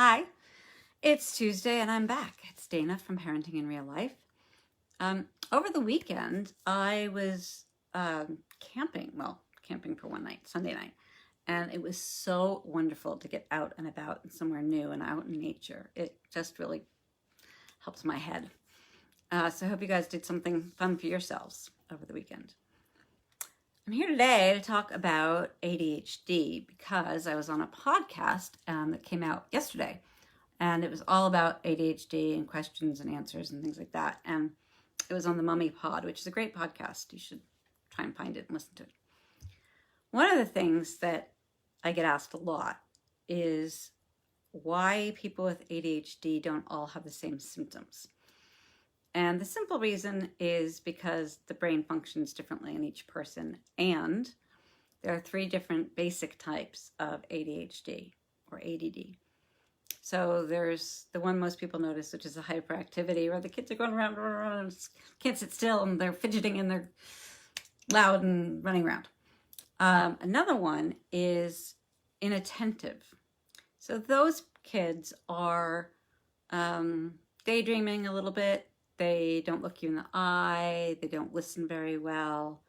Hi, it's Tuesday and I'm back. It's Dana from Parenting in Real Life. Over the weekend, I was camping for one night, Sunday night, and it was so wonderful to get out and about and somewhere new and out in nature. It just really helps my head. So I hope you guys did something fun for yourselves over the weekend. I'm here today to talk about ADHD because I was on a podcast that came out yesterday, and it was all about ADHD and questions and answers and things like that. And it was on the Mummy Pod, which is a great podcast. You should try and find it and listen to it. One of the things that I get asked a lot is why people with ADHD don't all have the same symptoms. And the simple reason is because the brain functions differently in each person. And there are 3 different basic types of ADHD or ADD. So there's the one most people notice, which is a hyperactivity, where the kids are going around, can't sit still, and they're fidgeting and they're loud and running around. Another one is inattentive. So those kids are daydreaming a little bit. They don't look you in the eye. They don't listen very well.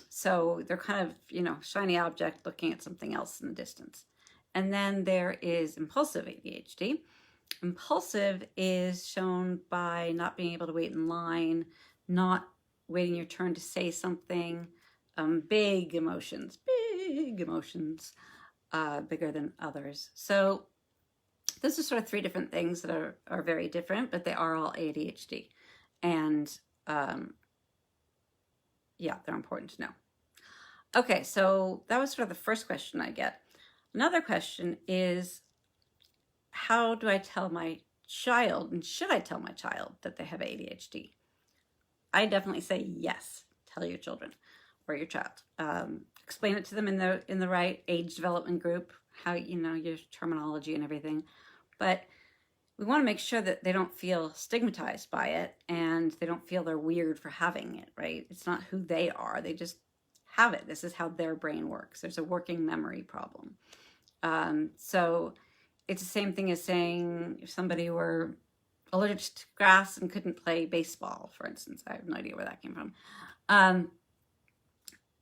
So they're kind of, shiny object looking at something else in the distance. And then there is impulsive ADHD. Impulsive is shown by not being able to wait in line, not waiting your turn to say something, big emotions, bigger than others. So those are sort of 3 different things that are very different, but they are all ADHD. And yeah, they're important to know. Okay, so that was sort of the first question I get. Another question is, how do I tell my child, and should I tell my child that they have ADHD? I definitely say yes, tell your children or your child. Explain it to them in the right age development group, how, your terminology and everything. But we want to make sure that they don't feel stigmatized by it and they don't feel they're weird for having it, right? It's not who they are. They just have it. This is how their brain works. There's a working memory problem. So it's the same thing as saying if somebody were allergic to grass and couldn't play baseball, for instance. I have no idea where that came from.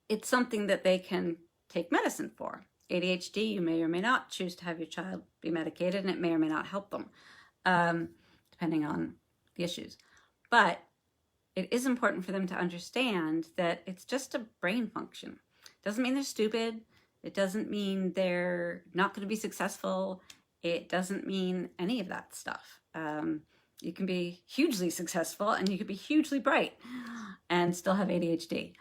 It's something that they can take medicine for. ADHD, you may or may not choose to have your child be medicated, and it may or may not help them, depending on the issues. But it is important for them to understand that it's just a brain function. It doesn't mean they're stupid. It doesn't mean they're not going to be successful. It doesn't mean any of that stuff. You can be hugely successful and you can be hugely bright and still have ADHD.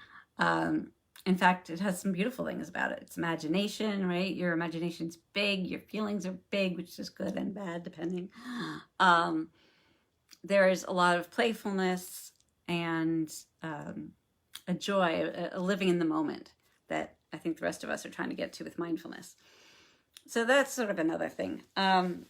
In fact, it has some beautiful things about it. It's imagination, right? Your imagination's big. Your feelings are big, which is good and bad, depending. There's a lot of playfulness and a joy, a living in the moment that I think the rest of us are trying to get to with mindfulness. So that's sort of another thing. Then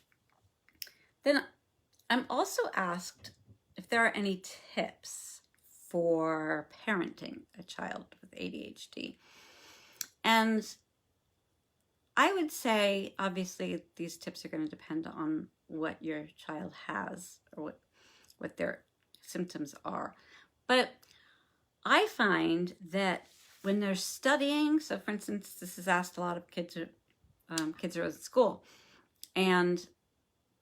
I'm also asked if there are any tips for parenting a child with ADHD. And I would say, obviously, these tips are going to depend on what your child has or what their symptoms are. But I find that when they're studying, so for instance, this is asked a lot of kids are at school, and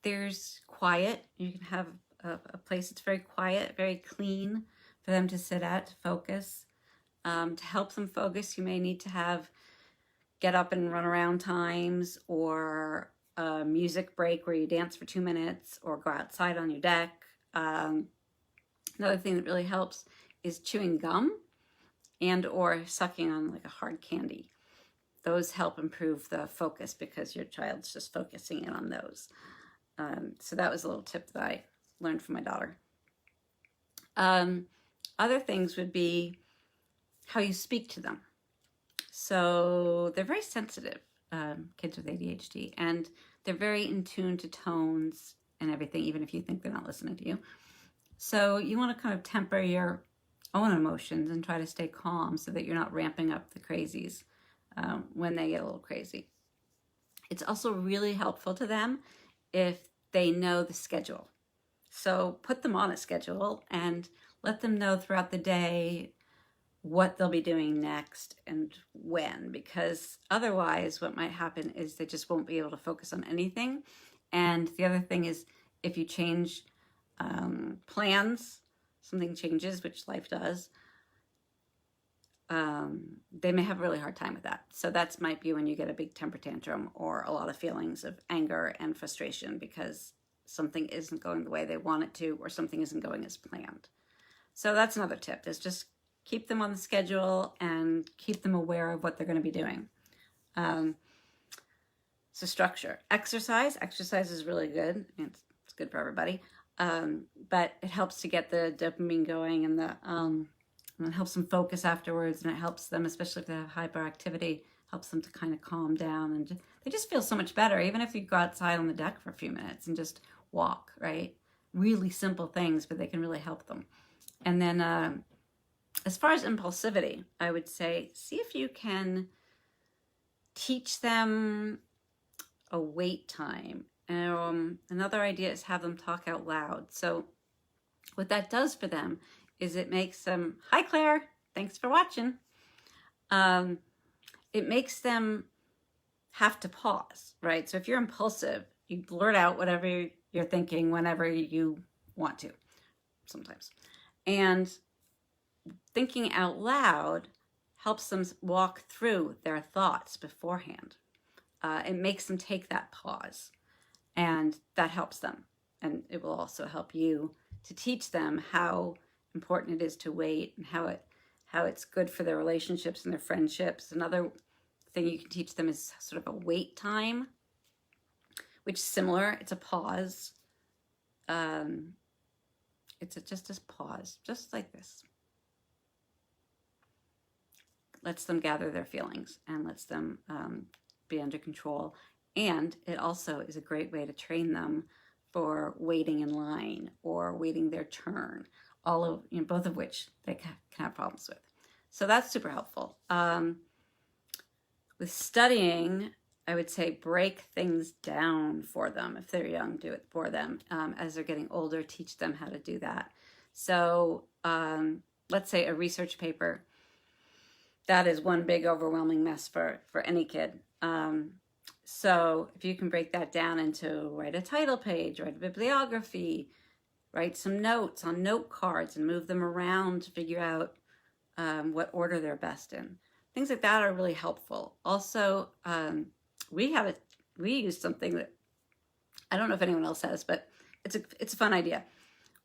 there's quiet. You can have a place that's very quiet, very clean for them to sit at, to focus. To help them focus, you may need to have get up and run around times, or a music break where you dance for 2 minutes, or go outside on your deck. Another thing that really helps is chewing gum and or sucking on like a hard candy. Those help improve the focus because your child's just focusing in on those. So that was a little tip that I learned from my daughter. Other things would be how you speak to them. So they're very sensitive, kids with ADHD, and they're very in tune to tones and everything, even if you think they're not listening to you. So you want to kind of temper your own emotions and try to stay calm so that you're not ramping up the crazies when they get a little crazy. It's also really helpful to them if they know the schedule. So put them on a schedule and let them know throughout the day what they'll be doing next and when, because otherwise what might happen is they just won't be able to focus on anything. And the other thing is, if you change plans, something changes, which life does, they may have a really hard time with that. So that might be when you get a big temper tantrum or a lot of feelings of anger and frustration because something isn't going the way they want it to, or something isn't going as planned. So that's another tip, is just keep them on the schedule and keep them aware of what they're going to be doing. So structure. Exercise is really good. It's good for everybody. But it helps to get the dopamine going, and it helps them focus afterwards, and it helps them, especially if they have hyperactivity, helps them to kind of calm down, and they just feel so much better, even if you go outside on the deck for a few minutes and just walk, right? Really simple things, but they can really help them. And then as far as impulsivity, I would say, see if you can teach them a wait time. Another idea is have them talk out loud. So what that does for them is it makes them, hi Claire, thanks for watching. It makes them have to pause, right? So if you're impulsive, you blurt out whatever you're thinking whenever you want to, sometimes. And thinking out loud helps them walk through their thoughts beforehand. It makes them take that pause, and that helps them. And it will also help you to teach them how important it is to wait, and how it's good for their relationships and their friendships. Another thing you can teach them is sort of a wait time, which is similar. It's a pause. It's just a pause, just like this. Lets them gather their feelings and lets them be under control. And it also is a great way to train them for waiting in line or waiting their turn, both of which they can have problems with. So that's super helpful. With studying, I would say break things down for them. If they're young, do it for them. As they're getting older, teach them how to do that. So let's say a research paper, that is one big overwhelming mess for any kid. So if you can break that down into write a title page, write a bibliography, write some notes on note cards and move them around to figure out what order they're best in. Things like that are really helpful. Also, we use something that I don't know if anyone else has, but it's a fun idea.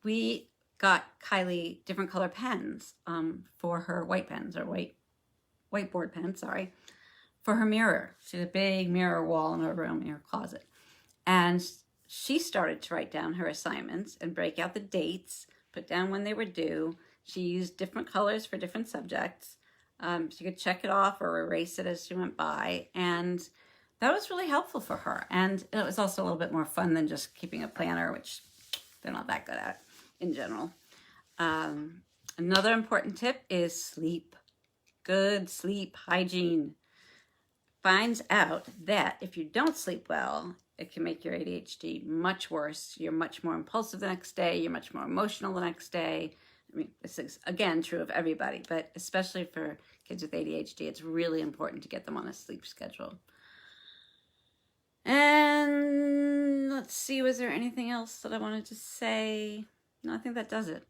We got Kylie different color pens for her white pens, or whiteboard pen, sorry, for her mirror. She had a big mirror wall in her room, in her closet. And she started to write down her assignments and break out the dates, put down when they were due. She used different colors for different subjects. She could check it off or erase it as she went by. And that was really helpful for her. And it was also a little bit more fun than just keeping a planner, which they're not that good at in general. Another important tip is sleep. Good sleep hygiene. Finds out that if you don't sleep well, it can make your ADHD much worse. You're much more impulsive the next day. You're much more emotional the next day. I mean, this is, again, true of everybody, but especially for kids with ADHD, it's really important to get them on a sleep schedule. And let's see, was there anything else that I wanted to say? No, I think that does it.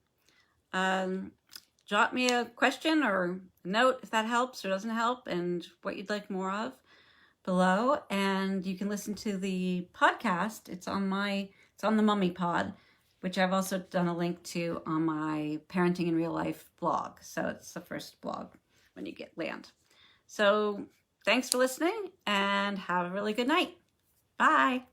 Jot me a question or a note if that helps or doesn't help, and what you'd like more of below. And you can listen to the podcast. It's on the Mummy Pod, which I've also done a link to on my Parenting in Real Life blog. So it's the first blog when you land. So thanks for listening, and have a really good night. Bye.